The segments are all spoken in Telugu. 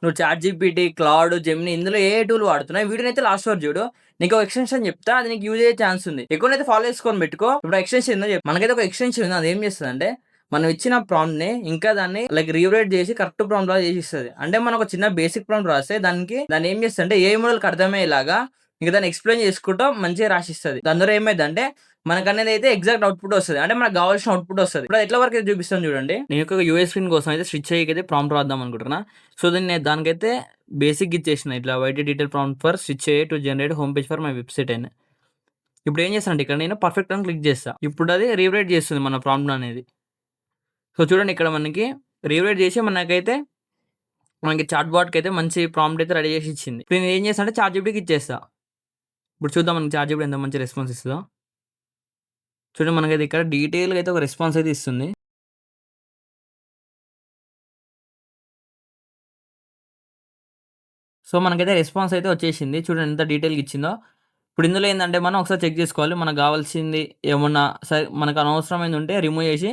నువ్వు చాట్ జీపీటీ, క్లౌడ్, జెమినీ ఇందులో ఏ టూల్ వాడుతున్నావు వీడియోనైతే లాస్ట్ వరకు చూడు. నీకు ఒక ఎక్స్టెన్షన్ చెప్తా, అది నీకు యూజ్ అయ్యే ఛాన్స్ ఉంది. ఎక్కువనైతే ఫాలో చేసుకొని పెట్టుకో. ఇప్పుడు ఎక్స్టెన్షన్ ఏందో చెప్పు. మనకైతే ఒక ఎక్స్టెన్షన్ ఉంది, అది ఏం చేస్తుందంటే మనం ఇచ్చిన ప్రాంప్ట్ ని ఇంకా దాన్ని లైక్ రీరైట్ చేసి కరెక్ట్ ప్రాంప్ట్ లాగా చేసి ఇస్తుంది. అంటే మనం ఒక చిన్న బేసిక్ ప్రాంప్ట్ రాస్తే దాన్ని ఏం చేస్తుంది అంటే ఏ మోడల్కి అర్థమయ్యేలాగా ఇంకా దాన్ని ఎక్స్ప్లెయిన్ చేసుకుంటూ మంచిగా రాసిస్తుంది. దాని ద్వారా ఏమైందంటే మనకనేది అయితే ఎగ్జాక్ట్ అవుట్పుట్ వస్తుంది. అంటే మనకు కావాల్సిన అవుట్పుట్ వస్తుంది. ఇప్పుడు ఎట్లా వరకు అయితే చూపిస్తాను చూడండి. నేను ఒక యూఎస్ స్క్రీన్ కోసం అయితే స్విచ్ అయ్యి ప్రాంప్ట్ రాద్దాం అనుకుంటున్నా. సో నేను దానికైతే బేసిక్ ఇచ్చేసిన ఇట్లా white detail prompt for switch అయ్యే to generate home page for my website అని. ఇప్పుడు ఏం చేస్తానంటే ఇక్కడ నేను పర్ఫెక్ట్ అని క్లిక్ చేస్తా. ఇప్పుడు అది రీరైట్ చేస్తుంది మన ప్రాంప్ట్ అనేది. సో చూడండి ఇక్కడ మనకి రీరైట్ చేసి మనకి చాట్ బాట్కి అయితే మంచి ప్రాంప్ట్ అయితే రెడీ చేసి ఇచ్చింది. ఇప్పుడు నేను ఏం చేస్తా అంటే చాట్ జీపీటీకి ఇచ్చేస్తా. ఇప్పుడు చూద్దాం మనకి చాట్ జీపీటీ ఎంత మంచి రెస్పాన్స్ ఇస్తుందో. చూడండి మనకైతే ఇక్కడ డీటెయిల్గా అయితే ఒక రెస్పాన్స్ అయితే ఇస్తుంది. సో మనకైతే రెస్పాన్స్ అయితే వచ్చేసింది. చూడండి ఎంత డీటెయిల్గా ఇచ్చిందో. ఇప్పుడు ఇందులో ఏంటంటే మనం ఒకసారి చెక్ చేసుకోవాలి. మనకు కావాల్సింది ఏమన్నా సరే మనకు అనవసరమైంది ఉంటే రిమూవ్ చేసి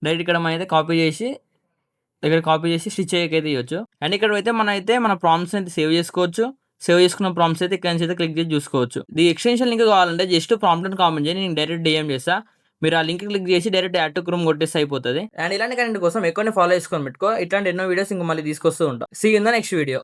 డైరెక్ట్ ఇక్కడ మనం అయితే కాపీ చేసి స్టిచ్ అయ్యేకైతే ఇవ్వచ్చు. అండ్ ఇక్కడ అయితే మన ప్రాంప్ట్స్ అయితే సేవ్ చేసుకోవచ్చు. సేవ్ చేసుకున్న ప్రాంప్ట్స్ అయితే ఇక్కడ నుంచి అయితే క్లిక్ చేసి చూసుకోవచ్చు. ఈ ఎక్స్టెన్షన్ లింక్ కావాలంటే జస్ట్ ప్రాంప్ట్ అని కామెంట్ చేయండి, నేను డైరెక్ట్ డిఎం చేస్తా. మీరు ఆ లింక్ క్లిక్ చేసి డైరెక్ట్ యాడ్ టు క్రోమ్ కొట్టేస్తే అయిపోతుంది. అండ్ ఇలాంటి కంటెంట్ కోసం ఎక్కువనే ఫాలో చేసుకొని పెట్టుకో. ఇట్లాంటి ఎన్నో వీడియోస్ ఇంకా మళ్ళీ తీసుకొస్తూ ఉంటాం. See in the next video.